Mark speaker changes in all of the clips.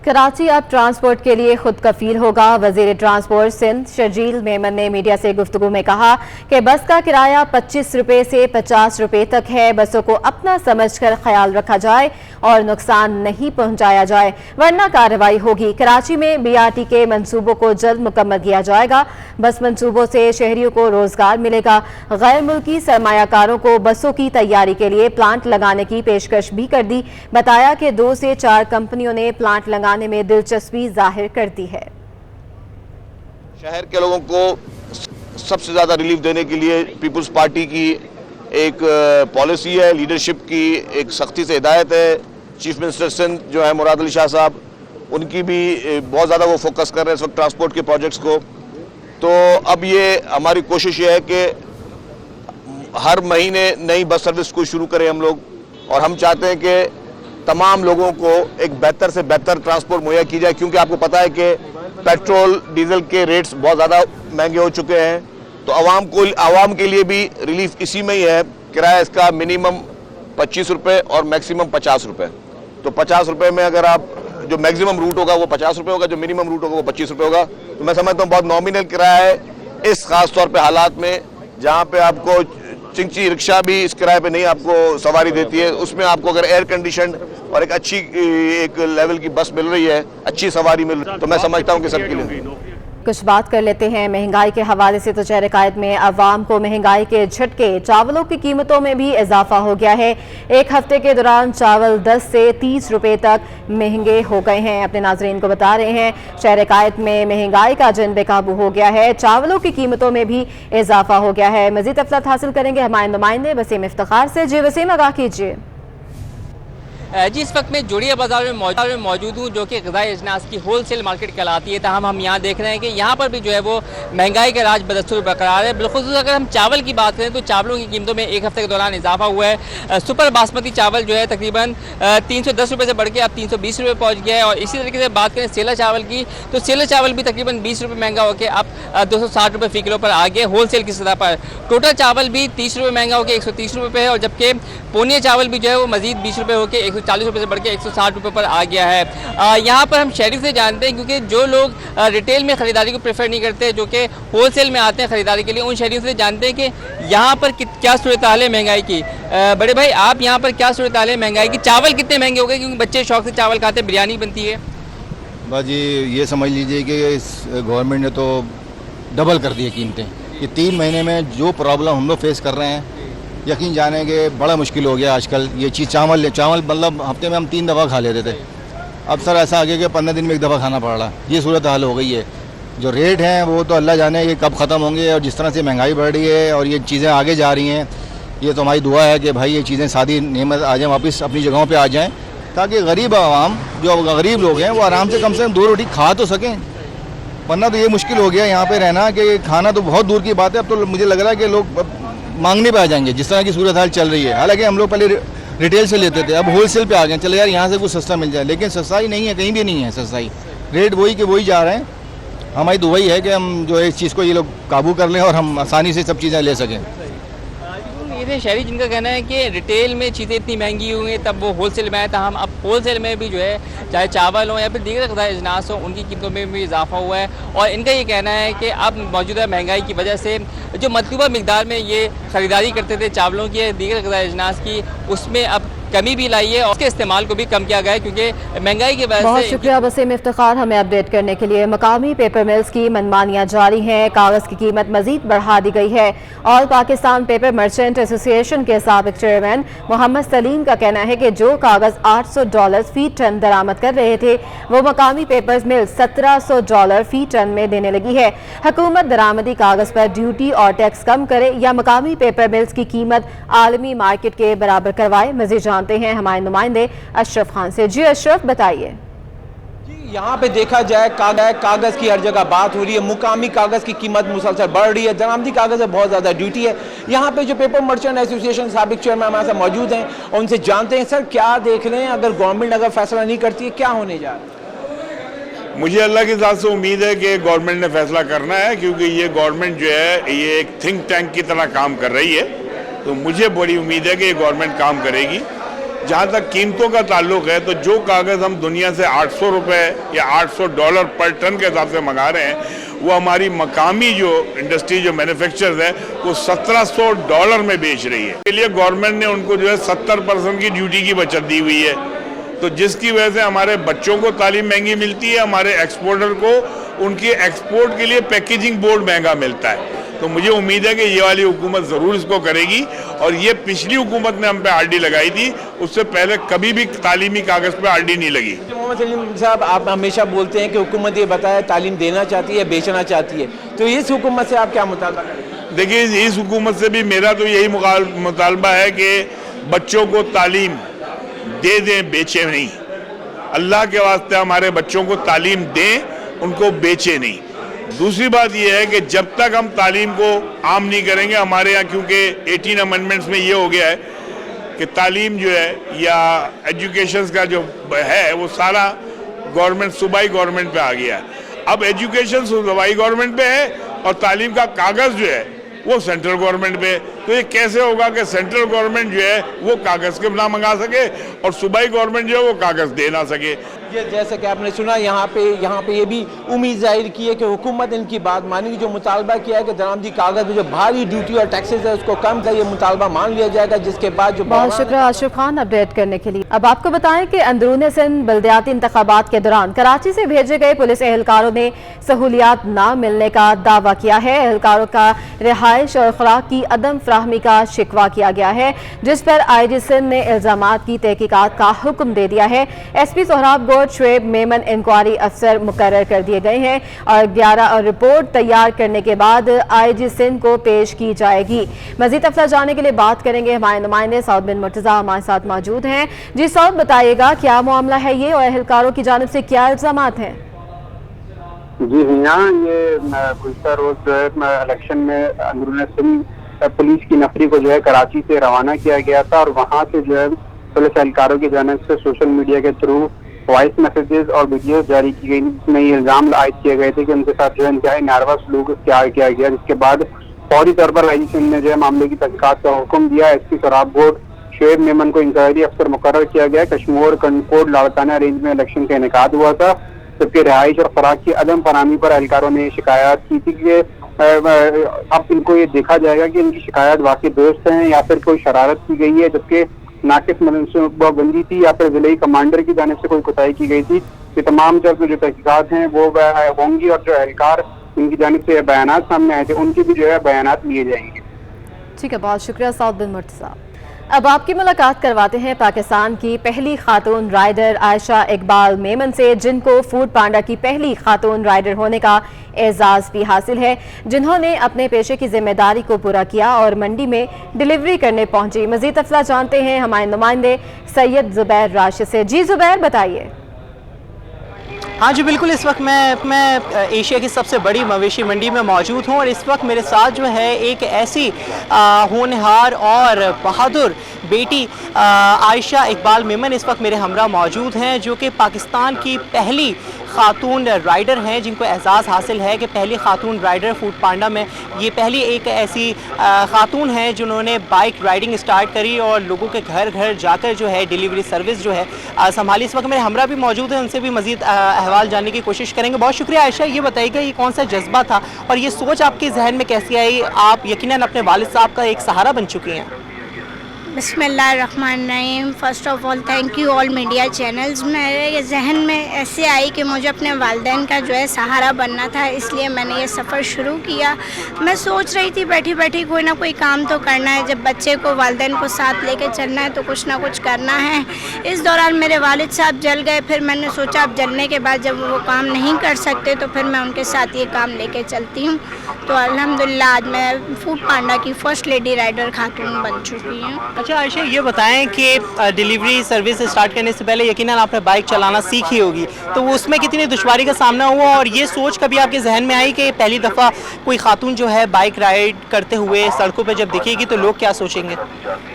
Speaker 1: कराची अब ट्रांसपोर्ट के लिए खुद कफील होगा। वजीर ट्रांसपोर्ट सिंध शर्जील मेमन ने मीडिया से गुफ्तगू में कहा कि बस का किराया 25 रुपए से 50 रुपए तक है। बसों को अपना समझकर ख्याल रखा जाए और नुकसान नहीं पहुंचाया जाए, वरना कार्रवाई होगी। कराची में बीआरटी के मंसूबों को जल्द मुकम्मल किया जाएगा। बस मंसूबों से शहरियों को रोजगार मिलेगा। गैर मुल्की सरमायाकारों को बसों की तैयारी के लिए प्लांट लगाने की पेशकश भी कर दी। बताया कि 2 से 4 कंपनियों ने प्लांट लगाने में दिलचस्पी जाहिर कर दी है।
Speaker 2: शहर के लोगों को सबसे ज्यादा रिलीफ देने के लिए पीपल्स पार्टी की एक पॉलिसी है, लीडरशिप की एक सख्ती से हिदायत है। चीफ मिनिस्टर सिंध जो है मुराद अली शाह साहब, उनकी भी बहुत ज़्यादा वो फोकस कर रहे हैं इस वक्त ट्रांसपोर्ट के प्रोजेक्ट्स को। तो अब ये हमारी कोशिश ये है कि हर महीने नई बस सर्विस को शुरू करें हम लोग, और हम चाहते हैं कि तमाम लोगों को एक बेहतर से बेहतर ट्रांसपोर्ट मुहैया की जाए, क्योंकि आपको पता है कि पेट्रोल डीजल के रेट्स बहुत ज़्यादा महंगे हो चुके हैं। तो आवाम के लिए भी रिलीफ इसी में ही है। किराया इसका मिनिमम 25 रुपये और मैक्सिमम 50 रुपये। तो 50 रुपये में अगर आप जो मैक्सिमम रूट होगा वो 50 रुपये होगा, जो मिनिमम रूट होगा वो 25 रुपये होगा। तो मैं समझता हूँ बहुत नॉमिनल किराया है इस खास तौर पे हालात में, जहाँ पे आपको चिंची रिक्शा भी इस किराए पे नहीं आपको सवारी देती है। उसमें आपको अगर एयर कंडीशन और एक अच्छी एक लेवल की बस मिल रही है, अच्छी सवारी मिल रही है, तो मैं समझता हूँ कि सबके लिए।
Speaker 1: कुछ बात कर लेते हैं महंगाई के हवाले से। तो शहर कायद में अवाम को महंगाई के झटके, चावलों की कीमतों में भी इजाफा हो गया है। एक हफ्ते के दौरान चावल 10 से 30 रुपए तक महंगे हो गए हैं। अपने नाजरीन को बता रहे हैं शहर कायद में महंगाई का जन बेकाबू हो गया है, चावलों की कीमतों में भी इजाफा हो गया है। मजीद तफसीलात हासिल करेंगे हमारे नुमाइंदे वसीम इफ्तिखार से। जी वसीम, आगाह कीजिए।
Speaker 3: जी, इस वक्त मैं जोड़िया बाजार में मौजूद हूँ, जो कि ग़िज़ाई अजनास की होल सेल मार्केट कहलाती है। तमाम हम यहाँ देख रहे हैं कि यहाँ पर भी जो है वो महंगाई का राज बदस्तूर बरकरार है। बिलखुसूस अगर हम चावल की बात करें तो चावलों की कीमतों में एक हफ्ते के दौरान इजाफा हुआ है। सुपर बासमती चावल जो है तकरीबन 310 रुपये से बढ़ के अब 320 रुपये पहुँच गया है। और इसी तरीके से बात करें सेला चावल की, तो सेला चावल भी तकरीबन 20 रुपये महंगा होकर अब 260 रुपये फ़ी किलो पर आ गया होल सेल की सतह पर। टोटल चावल भी 30 रुपये महंगा होकर 130 रुपये पे है, और जबकि पोनिया चावल भी जो है वो मजीद 20 रुपये होकर 140 रुपये से बढ़ के 160 रुपये पर आ गया है। यहाँ पर हम शहरी से जानते हैं, क्योंकि जो लोग रिटेल में ख़रीदारी को प्रेफर नहीं करते, जो कि होल सेल में आते हैं ख़रीदारी के लिए, उन शहरियों से जानते हैं कि यहाँ पर क्या सूरत हाल है महंगाई की। बड़े भाई, आप यहाँ पर क्या सूरत हाल है महंगाई की? चावल कितने महंगे हो गए? क्योंकि बच्चे शौक से चावल खाते हैं, बिरयानी बनती है।
Speaker 4: बस जी ये समझ लीजिए कि इस गवर्नमेंट ने तो डबल कर दी कीमतें। ये 3 महीने में जो प्रॉब्लम हम लोग फेस कर रहे हैं, यकीन जाने कि बड़ा मुश्किल हो गया आजकल। ये चीज़ चावल मतलब हफ्ते में हम 3 दफ़ा खा लेते थे, अब सर ऐसा आगे कि 15 दिन में 1 दफ़ा खाना पड़ रहा। ये सूरत हाल हो गई है। जो रेट हैं वो तो अल्लाह जाने ये कब ख़त्म होंगे, और जिस तरह से महंगाई बढ़ रही है और ये चीज़ें आगे जा रही हैं, ये तो हमारी दुआ है कि भाई ये चीज़ें सादी नेमत आ जाएँ, वापस अपनी जगहों पर आ जाएँ, ताकि गरीब आवाम जो गरीब लोग हैं वो आराम से कम 2 रोटी खा तो सकें। वरना तो ये मुश्किल हो गया यहाँ पे रहना कि खाना तो बहुत दूर की बात है। अब तो मुझे लग रहा है कि लोग मांगने पे आ जाएंगे जिस तरह की सूरत हाल चल रही है। हालांकि हम लोग पहले रिटेल से लेते थे, अब होल सेल पे आ गए। चले यार यहाँ से कुछ सस्ता मिल जाए, लेकिन सस्ताई नहीं है, कहीं भी नहीं है सस्ताई। रेट वही के वही जा रहे हैं। हमारी तो वही है कि हम जो है इस चीज़ को ये लोग काबू कर लें और हम आसानी से सब चीज़ें ले सकें।
Speaker 3: ये थे शहरी जिनका कहना है कि रिटेल में चीज़ें इतनी महंगी हुई हैं, तब वो होल सेल में आए, हम अब होल सेल में भी जो है चाहे चावल हो या फिर दीगर ग़िज़ाई अजनास हो, उनकी कीमतों में भी इजाफा हुआ है। और इनका ये कहना है कि अब मौजूदा महंगाई की वजह से जो मतलूबा मिकदार में ये ख़रीदारी करते थे चावलों की, दीगर ग़िज़ाई अजनास की, उसमें अब कमी भी लाई है और उसके इस्तेमाल को भी कम किया गया है, क्योंकि महंगाई की वजह से।
Speaker 1: बहुत शुक्रिया वसीम इफ्तिखार हमें अपडेट करने के लिए। मकामी पेपर मिल्स की मनमानियाँ जारी हैं, कागज़ की कीमत मजीद बढ़ा दी गई है। All Pakistan paper merchant association के साबिक चेयरमैन मोहम्मद सलीम का कहना है कि जो कागज़ $800 फ़ी टन दरामद कर रहे थे, वो मकामी पेपर मिल $1700 फ़ी टन में देने लगी है। हुकूमत दरामदी कागज़ पर ड्यूटी और टैक्स कम करे या मकामी पेपर मिल्स की कीमत आलमी मार्केट के बराबर करवाए। मजीद जानते हैं हमारे नुमाइंदे अशरफ खान से। जी अशरफ, बताइए।
Speaker 5: यहाँ पे देखा जाए कागज़ की हर जगह बात हो रही है। मुकामी कागज़ की कीमत मुसलसल बढ़ रही है, दरामदी कागज़ में बहुत ज़्यादा ड्यूटी है। यहाँ पे जो पेपर मर्चेंट एसोसिएशन साबिक चेयरमैन हमारे साथ मौजूद हैं, उनसे जानते हैं सर क्या देख रहे हैं, अगर गवर्नमेंट अगर फैसला नहीं करती है क्या होने जा रहा है?
Speaker 6: मुझे अल्लाह की ज़ात से उम्मीद है कि गवर्नमेंट ने फैसला करना है, क्योंकि ये गवर्नमेंट जो है ये एक थिंक टैंक की तरह काम कर रही है। तो मुझे बड़ी उम्मीद है कि ये गवर्नमेंट काम करेगी। जहाँ तक कीमतों का ताल्लुक है तो जो कागज़ हम दुनिया से 800 रुपये या $800 पर टन के हिसाब से मंगा रहे हैं, वो हमारी मकामी जो इंडस्ट्री जो मैन्युफैक्चरर्स है वो $1700 में बेच रही है। इसके लिए गवर्नमेंट ने उनको जो है 70% की ड्यूटी की बचत दी हुई है, तो जिसकी वजह से हमारे बच्चों को तालीम महंगी मिलती है, हमारे एक्सपोर्टर को उनके एक्सपोर्ट के लिए पैकेजिंग बोर्ड महंगा मिलता है। तो मुझे उम्मीद है कि ये वाली हुकूमत ज़रूर इसको करेगी, और ये पिछली हुकूमत ने हम पे आरडी लगाई थी, उससे पहले कभी भी तालीमी कागज़ पे आरडी नहीं लगी।
Speaker 5: मोहम्मद सलीम साहब, आप हमेशा बोलते हैं कि हुकूमत ये बताए तालीम देना चाहती है, बेचना चाहती है, तो इस हुकूमत से आप क्या मुतालबा करें?
Speaker 6: देखिए, इस हुकूमत से भी मेरा तो यही मुतालबा है कि बच्चों को तालीम दे दें, बेचें नहीं। अल्लाह के वास्ते हमारे बच्चों को तालीम दें, उनको बेचें नहीं। दूसरी बात यह है कि जब तक हम तालीम को आम नहीं करेंगे, हमारे यहाँ क्योंकि 18 अमेंडमेंट्स में ये हो गया है कि तालीम जो है या एजुकेशन का जो है वो सारा गवर्नमेंट सूबाई गवर्नमेंट पे आ गया है। अब एजुकेशन सूबाई गवर्नमेंट पे है और तालीम का कागज़ जो है वो सेंट्रल गवर्नमेंट पे। तो ये कैसे होगा कि सेंट्रल गवर्नमेंट जो है वो कागज़ के ना मंगा सके और सूबाई गवर्नमेंट जो है वो कागज़ दे ना सके।
Speaker 5: जैसे कि आपने सुना, यहाँ पे ये भी उम्मीद जाहिर की है कि हुकूमत इनकी बात मानेगी। जो मुतालबा किया है कि दरामदी कागज़ में जो भारी ड्यूटी और टैक्सेस है उसको कम कर, ये मुतालबा मान लिया जाएगा, जिसके बाद जो
Speaker 1: बहुत शुक्रिया आशिफ खान अपडेट करने के लिए। अब आपको बताएं कि अंदरून सिंध बल्दियाती इंतखाबात के दौरान कराची से भेजे गए पुलिस एहलकारों ने सहूलियात न मिलने का दावा किया है। एहलकारों का रिहाइश और खुराक की अदम फराहमी का शिकवा किया गया है, जिस पर IG सिंध ने इल्जामात की तहकीकात का हुक्म दे दिया है। SP सोहराब शुएब मेमन इंक्वायरी अफसर मुकर्रर कर दिए गए हैं और 11 और रिपोर्ट तैयार करने के बाद IG सिंध को पेश की जाएगी। मजीद तफला जानने के लिए बात करेंगे हमारे नुमाइंदे सऊद बिन मुर्तज़ा हमारे साथ मौजूद हैं। जी सऊद, बताइएगा क्या मामला है ये और एहलकारों की जानिब से क्या इल्जामात हैं?
Speaker 7: जी हाँ, ये गुज़श्ता रोज जो है इलेक्शन में अंदरून सिंध पुलिस की नफरी को जो है कराची से रवाना किया गया था और वहाँ से जो है पुलिस एहलकारों की जानिब से सोशल मीडिया के थ्रू वॉइस मैसेजेस और वीडियो जारी की गई, जिसमें ये इल्जाम आयद किए गए थे कि उनके साथ जो है इंतहाई नारवा सलूक किया गया, जिसके बाद फौरी तौर पर IG सिंध ने जो है मामले की तहकीकात का हुक्म दिया। SP सोहराब शुएब मेमन को इंक्वायरी अफसर मुकर्रर किया गया। कश्मीर कनकोट लाड़काना रेंज में इलेक्शन का इनेकाद हुआ था, जबकि रिहाइश और खुराक की अदम फराहमी पर एहलकारों ने शिकायत की थी कि अब इनको ये देखा जाएगा कि इनकी शिकायत वाकई दुरुस्त है या फिर कोई शरारत की गई है, जबकि नाकिस मनसूबाबंदी थी या फिर जिले कमांडर की जानिब से कोई कोताही की गई थी। ये तमाम जो तहकीकात हैं वो होंगी और जो एहलकार इनकी जानिब से बयानात सामने आए थे उनके भी जो है बयानात लिए जाएंगे।
Speaker 1: ठीक है, बहुत शुक्रिया सऊद बिन मुर्तज़ा। अब आपकी मुलाकात करवाते हैं पाकिस्तान की पहली खातून राइडर आयशा इकबाल मेमन से, जिनको फूड पांडा की पहली खातून राइडर होने का एजाज़ भी हासिल है, जिन्होंने अपने पेशे की जिम्मेदारी को पूरा किया और मंडी में डिलीवरी करने पहुंची। मज़ीद तफला जानते हैं हमारे नुमाइंदे सैयद ज़ुबैर राशिद से। जी ज़ुबैर, बताइए।
Speaker 8: हाँ जी बिल्कुल, इस वक्त मैं एशिया की सबसे बड़ी मवेशी मंडी में मौजूद हूँ और इस वक्त मेरे साथ जो है एक ऐसी होनहार और बहादुर बेटी आयशा इकबाल मेमन इस वक्त मेरे हमरा मौजूद हैं, जो कि पाकिस्तान की पहली खातून राइडर हैं, जिनको एजाज़ हासिल है कि पहली खातून राइडर फूड पांडा में ये पहली एक ऐसी खातून है जिन्होंने बाइक राइडिंग स्टार्ट करी और लोगों के घर घर जाकर जो है डिलीवरी सर्विस जो है संभाली। इस वक्त मेरे हमरा भी मौजूद हैं, उनसे भी मज़ीद अहवाल जानने की कोशिश करेंगे। बहुत शुक्रिया आयशा, ये बताइएगा ये कौन सा जज्बा था और ये सोच आपके जहन में कैसी आई? आप यकीनन अपने वालिद साहब का एक सहारा बन चुकी हैं।
Speaker 9: बिस्मिल्लाहिर्रहमानिर्रहीम। First of all thank you all media channels. मेरे जहन में ऐसे आई कि मुझे अपने वालिदैन का जो है सहारा बनना था, इसलिए मैंने ये सफ़र शुरू किया। मैं सोच रही थी बैठी बैठी कोई ना कोई काम तो करना है, जब बच्चे को वालिदैन को साथ लेके चलना है तो कुछ ना कुछ करना है। इस दौरान मेरे वालिद साहब जल गए, फिर मैंने सोचा अब जलने के बाद जब वो काम नहीं कर सकते तो फिर मैं उनके साथ ये काम लेके चलती हूँ। तो अल्हम्दुलिल्लाह आज मैं फूड पांडा की फ़र्स्ट लेडी राइडर खातून बन चुकी हूँ।
Speaker 8: अच्छा आयशा, ये बताएं कि डिलीवरी सर्विस स्टार्ट करने से पहले यकीनन आपने बाइक चलाना सीखी होगी, तो उसमें कितनी दुश्वारी का सामना हुआ और ये सोच कभी आपके जहन में आई कि पहली दफ़ा कोई खातून जो है बाइक राइड करते हुए सड़कों पे जब दिखेगी तो लोग क्या सोचेंगे?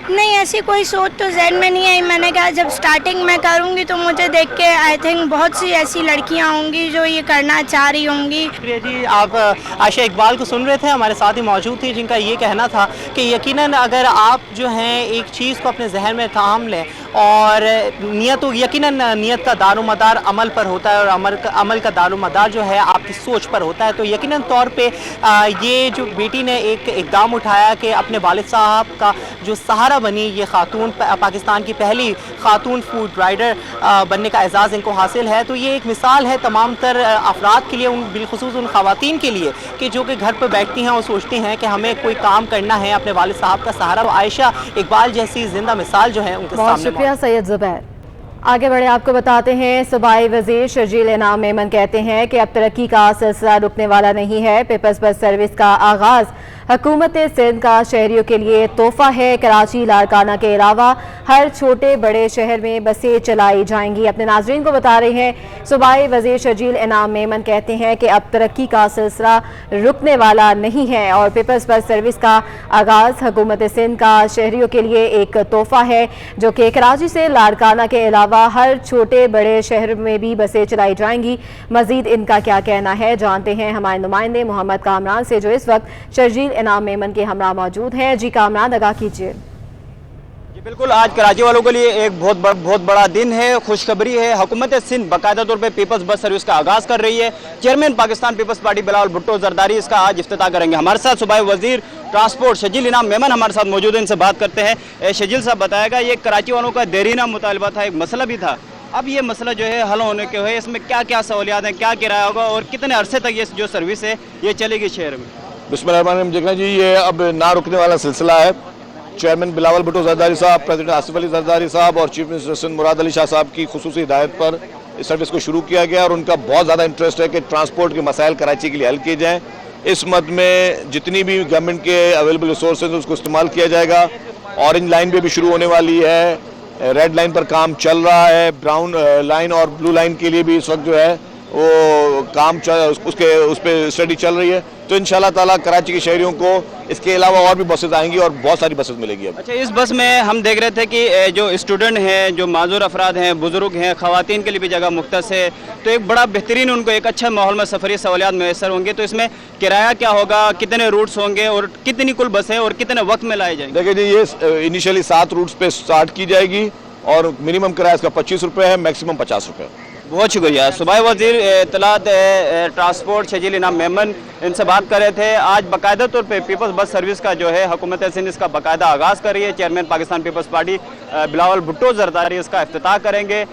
Speaker 9: नहीं, ऐसी कोई सोच तो जहन में नहीं आई। मैंने कहा जब स्टार्टिंग में करूँगी तो मुझे देख के आई थिंक बहुत सी ऐसी लड़कियाँ होंगी जो ये करना चाह रही होंगी।
Speaker 8: जी, आप आयशा इकबाल को सुन रहे थे, हमारे साथ ही मौजूद थी, जिनका ये कहना था कि यकीनन अगर आप जो हैं एक चीज़ को अपने जहन में थाम लें اور نیت تو یقیناً نیت کا دارومدار عمل پر ہوتا ہے، اور عمل کا دارومدار جو ہے آپ کی سوچ پر ہوتا ہے. تو یقیناً طور پہ یہ جو بیٹی نے ایک اقدام اٹھایا کہ اپنے والد صاحب کا جو سہارا بنی، یہ خاتون پاکستان کی پہلی خاتون فوڈ رائڈر بننے کا اعزاز ان کو حاصل ہے. تو یہ ایک مثال ہے تمام تر افراد کے لیے، بالخصوص ان خواتین کے لیے کہ جو کہ گھر پہ بیٹھتی ہیں اور سوچتی ہیں کہ ہمیں کوئی کام کرنا ہے، اپنے والد صاحب کا سہارا. عائشہ اقبال جیسی زندہ مثال جو ہے ان کے
Speaker 1: بہت
Speaker 8: سامنے.
Speaker 1: شکریہ سید زبیر. آگے بڑھے آپ کو بتاتے ہیں صوبائی وزیر شرجیل انعام میمن کہتے ہیں کہ اب ترقی کا سلسلہ رکنے والا نہیں ہے. پیپلز بس سروس کا آغاز حکومت سندھ کا شہریوں کے لیے تحفہ ہے. کراچی، لاڑکانہ کے علاوہ ہر چھوٹے بڑے شہر میں بسیں چلائی جائیں گی. اپنے ناظرین کو بتا رہے ہیں صوبائی وزیر شرجیل انعام میمن کہتے ہیں کہ اب ترقی کا سلسلہ رکنے والا نہیں ہے اور پیپلز بس سروس کا آغاز حکومت سندھ کا شہریوں کے لیے ایک تحفہ ہے، جو کہ کراچی سے لاڑکانہ کے علاوہ ہر چھوٹے بڑے شہر میں بھی بسیں چلائی جائیں گی. مزید ان کا کیا کہنا ہے جانتے ہیں ہمارے نمائندے محمد کامران سے، جو اس وقت شرجیل انعام میمن کے ہمراہ موجود ہیں. جی کامران، آگاہ کیجیے.
Speaker 10: جی بالکل، آج کراچی والوں کے لیے ایک بہت بڑا دن ہے. خوشخبری ہے، حکومت سندھ باقاعدہ طور پہ پیپلز بس سروس کا آغاز کر رہی ہے. چیئرمین پاکستان پیپلز پارٹی بلاول بھٹو زرداری اس کا آج افتتاح کریں گے. ہمارے ساتھ صوبائی وزیر ٹرانسپورٹ شرجیل انعام میمن ہمارے ساتھ موجود ہیں، ان سے بات کرتے ہیں. شرجیل صاحب بتائے گا، یہ کراچی والوں کا دیرینہ مطالبہ تھا، ایک مسئلہ بھی تھا. اب یہ مسئلہ جو ہے حل ہونے کے ہوئے، اس میں کیا کیا سہولیات ہیں، کیا کرایہ ہوگا اور کتنے عرصے تک یہ جو سروس ہے یہ چلے گی شہر میں؟
Speaker 2: بسم اللہ الرحمن الرحیم. دیکھنا جی، یہ اب نہ رکنے والا سلسلہ ہے. چیئرمین بلاول بھٹو زرداری صاحب، پریزیڈنٹ آصف علی زرداری صاحب اور چیف منسٹر سندھ مراد علی شاہ صاحب کی خصوصی ہدایت پر اس سروس کو شروع کیا گیا اور ان کا بہت زیادہ انٹرسٹ ہے کہ ٹرانسپورٹ کے مسائل کراچی کے لیے حل کیے جائیں. اس مد میں جتنی بھی گورنمنٹ کے اویلیبل ریسورسز اس کو استعمال کیا جائے گا. اورنج لائن بھی شروع ہونے والی ہے، ریڈ لائن پر کام چل رہا ہے، براؤن لائن اور بلو لائن کے لیے بھی اس وقت جو ہے وہ کام اس پہ اسٹڈی چل رہی ہے. تو انشاءاللہ تعالیٰ کراچی کے شہریوں کو اس کے علاوہ اور بھی بسز آئیں گی اور بہت ساری بسز ملے گی.
Speaker 10: اچھا، اس بس میں ہم دیکھ رہے تھے کہ جو اسٹوڈنٹ ہیں، جو معذور افراد ہیں، بزرگ ہیں، خواتین کے لیے بھی جگہ مختص ہے، تو ایک بڑا بہترین ان کو ایک اچھا ماحول میں سفری سہولیات میسر ہوں گے. تو اس میں کرایہ کیا ہوگا، کتنے روٹس ہوں گے اور کتنی کل بسیں اور کتنے وقت میں لائے جائیں گے؟
Speaker 2: دیکھیں جی، یہ انیشلی 7 روٹس پہ سٹارٹ کی جائے گی اور منیمم کرایہ اس کا 25 روپے ہے، میکسیمم 50 روپے.
Speaker 10: بہت شکریہ. صوبائی وزیر اطلاعات ٹرانسپورٹ شرجیل انعام میمن ان سے بات کر رہے تھے. آج باقاعدہ طور پہ پیپلز بس سروس کا جو ہے حکومت سندھ اس کا باقاعدہ آغاز کر رہی ہے. چیئرمین پاکستان پیپلز پارٹی بلاول بھٹو زرداری اس کا افتتاح کریں گے.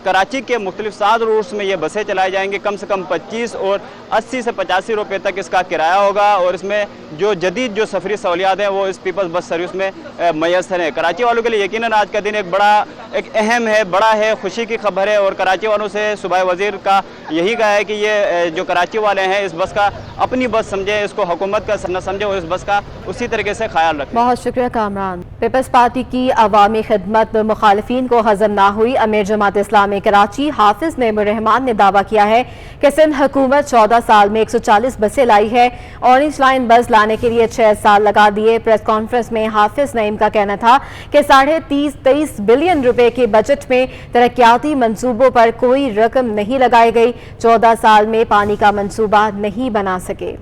Speaker 10: کراچی کے مختلف 7 روٹس میں یہ بسیں چلائی جائیں گی. کم سے کم 25 اور 80 سے 85 روپے تک اس کا کرایہ ہوگا اور اس میں جو جدید جو سفری سہولیات ہیں وہ اس پیپلز بس سروس میں میسر ہیں. کراچی والوں کے لیے یقیناً آج کا دن ایک اہم ہے، بڑا ہے، خوشی کی خبر ہے. اور کراچی والوں سے صوبائی وزیر کا یہی کہا ہے کہ یہ جو کراچی والے ہیں اس بس کا اپنی بس سمجھیں، اس کو حکومت کا نہ سمجھیں اور اس بس کا اسی طریقے سے خیال رکھیں.
Speaker 1: بہت شکریہ کامران. پیپلز پارٹی کی عوامی خدمت مخالفین کو ہضم نہ ہوئی. امیر جماعت اسلامی کراچی حافظ نعیم الرحمان نے دعویٰ کیا ہے کہ سندھ حکومت 14 سال میں 140 بسیں لائی ہے. اورنج لائن بس لانے کے لیے 6 سال لگا دیے. پریس کانفرنس میں حافظ نعیم کا کہنا تھا کہ 23.5 بلین روپے کے بجٹ میں ترقیاتی منصوبوں پر کوئی رقم نہیں لگائی گئی. 14 سال میں پانی کا منصوبہ نہیں بنا سکے.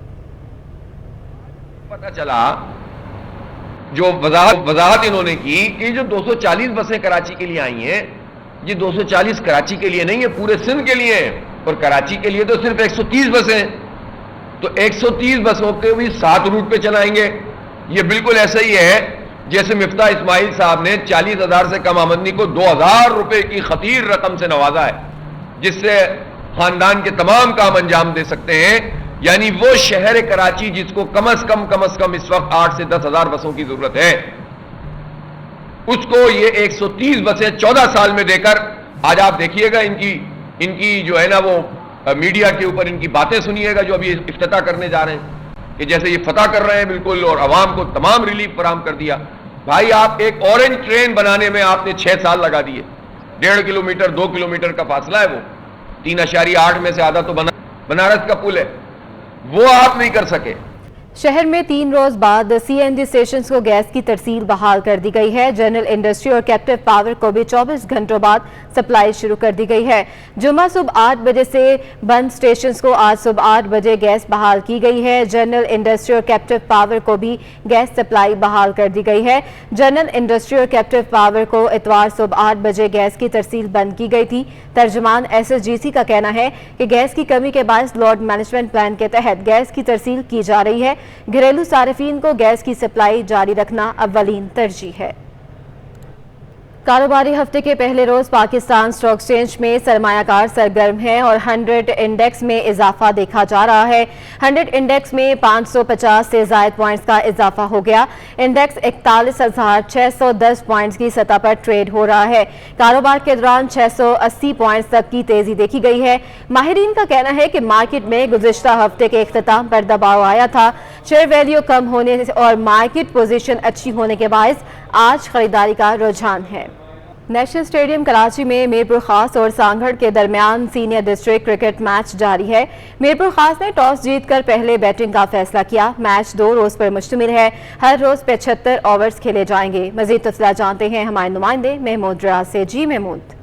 Speaker 11: پتہ چلا جو وضاحت انہوں نے کی کہ جو 240 بسیں کراچی کے لیے آئی ہیں، یہ 240 کراچی کے لیے نہیں ہے، پورے سندھ کے لیے ہیں. اور کراچی کے لیے تو صرف 130 بسیں، تو 130 بسوں کے بھی 7 روٹ پہ چلائیں گے. یہ بالکل ایسا ہی ہے جیسے مفتاح اسماعیل صاحب نے 40,000 سے کم آمدنی کو 2,000 روپے کی خطیر رقم سے نوازا ہے، جس سے خاندان کے تمام کام انجام دے سکتے ہیں. یعنی وہ شہر کراچی جس کو کم از کم اس وقت 8 سے 10,000 بسوں کی ضرورت ہے، اس کو یہ 130 بسیں 14 سال میں دے کر، آج آپ دیکھیے گا ان کی جو ہے نا وہ میڈیا کے اوپر ان کی باتیں سنیے گا جو ابھی افتتاح کرنے جا رہے ہیں کہ جیسے یہ فتح کر رہے ہیں بالکل اور عوام کو تمام ریلیف فراہم کر دیا. بھائی آپ ایک اورنج ٹرین بنانے میں آپ نے 6 سال لگا دیے. 1.5 کلومیٹر 2 کلومیٹر کا فاصلہ ہے، وہ 3.8 میں سے آدھا تو بنارس کا پل ہے، وہ آپ نہیں کر سکے.
Speaker 1: शहर में 3 रोज बाद CNG स्टेशन को गैस की तरसील बहाल कर दी गई है। जनरल इंडस्ट्री और कैप्टिव पावर को भी 24 घंटों बाद सप्लाई शुरू कर दी गई है। जुम्मा सुबह 8 बजे से बंद स्टेशन को आज सुबह 8 बजे गैस बहाल की गई है। जनरल इंडस्ट्री और कैप्टिव पावर को भी गैस सप्लाई बहाल कर दी गई है। जनरल इंडस्ट्री और कैप्टिव पावर को इतवार सुबह 8 बजे गैस की तरसील बंद की गई थी। तर्जमान SSGC का कहना है कि गैस की कमी के बायस लोड मैनेजमेंट प्लान के तहत गैस की तरसील की जा रही है। घरेलू सार्फिन को गैस की सप्लाई जारी रखना अव्वलीन तरजीह है। कारोबारी हफ्ते के पहले रोज पाकिस्तान स्टॉक एक्सचेंज में सरमायाकार सरगर्म है और 100 इंडेक्स में इजाफा देखा जा रहा है। 100 इंडेक्स में 550 से ज़ायद पॉइंट्स का इजाफा हो गया। इंडेक्स 41,610 पॉइंट्स की सतह पर ट्रेड हो रहा है। कारोबार के दौरान 680 पॉइंट्स तक की तेजी देखी गई है। माहिरीन का कहना है कि मार्केट में गुज़िश्ता हफ्ते के इख्तिताम पर दबाव आया था। शेयर वैल्यू कम होने और मार्केट पोजीशन अच्छी होने के बायस आज खरीदारी का रुझान है। नेशनल स्टेडियम कराची में मीरपुर खास और सांगड़ के दरमियान सीनियर डिस्ट्रिक्ट क्रिकेट मैच जारी है। मीरपुर खास ने टॉस जीतकर पहले बैटिंग का फैसला किया। मैच 2 रोज पर मुश्तमिल है। हर रोज 75 ओवर्स खेले जाएंगे। मजीद तफसीलात जानते हैं हमारे नुमाइंदे महमूद रियाज से। जी महमूद।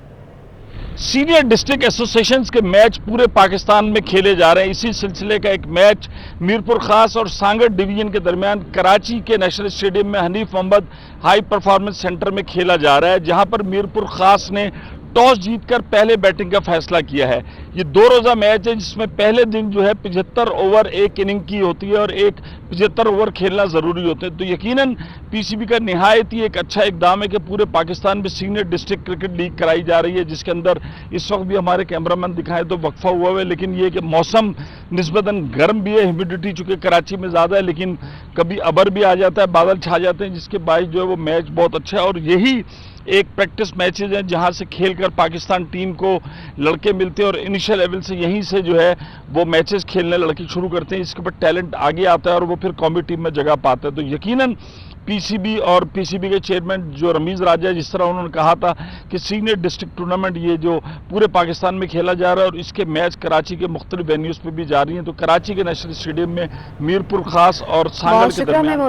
Speaker 12: सीनियर डिस्ट्रिक्ट एसोसिएशन के मैच पूरे पाकिस्तान में खेले जा रहे हैं। इसी सिलसिले का एक मैच मीरपुर खास और सांगड़ डिवीजन के दरमियान कराची के नेशनल स्टेडियम में Hanif Mohammad high performance centre में खेला जा रहा है, जहां पर मीरपुर खास ने टॉस जीतकर पहले बैटिंग का फैसला किया है। ये 2 रोज़ा मैच है जिसमें पहले दिन जो है 75 ओवर एक इनिंग की होती है और 75 ओवर खेलना ज़रूरी होते हैं। तो यकीनन पीसीबी का निहायत ही एक अच्छा इकदाम है कि पूरे पाकिस्तान में सीनियर डिस्ट्रिक्ट क्रिकेट लीग कराई जा रही है, जिसके अंदर इस वक्त भी हमारे कैमरामैन दिखाएं तो वक्फा हुआ है। लेकिन ये कि मौसम निस्बतन गर्म भी है, ह्यूमिडिटी चूँकि कराची में ज़्यादा है, लेकिन कभी अबर भी आ जाता है, बादल छा जाते हैं, जिसके बायस जो है वो मैच बहुत अच्छा है। और यही एक प्रैक्टिस मैचेज हैं जहां से खेलकर पाकिस्तान टीम को लड़के मिलते हैं और इनिशियल लेवल से यहीं से जो है वो मैचेस खेलने लड़के शुरू करते हैं। इसके ऊपर टैलेंट आगे आता है और वो फिर कौमी टीम में जगह पाता है। तो यकीनन पीसीबी और पीसीबी के चेयरमैन जो रमीज़ राजा है, जिस तरह उन्होंने कहा था कि सीनियर डिस्ट्रिक्ट टूर्नामेंट ये जो पूरे पाकिस्तान में खेला जा रहा है और इसके मैच कराची के मुख्तलिफ वेन्यूज़ पे भी जा रही हैं। तो कराची के नेशनल स्टेडियम में मीरपुर खास और सांगड़ के दरमियान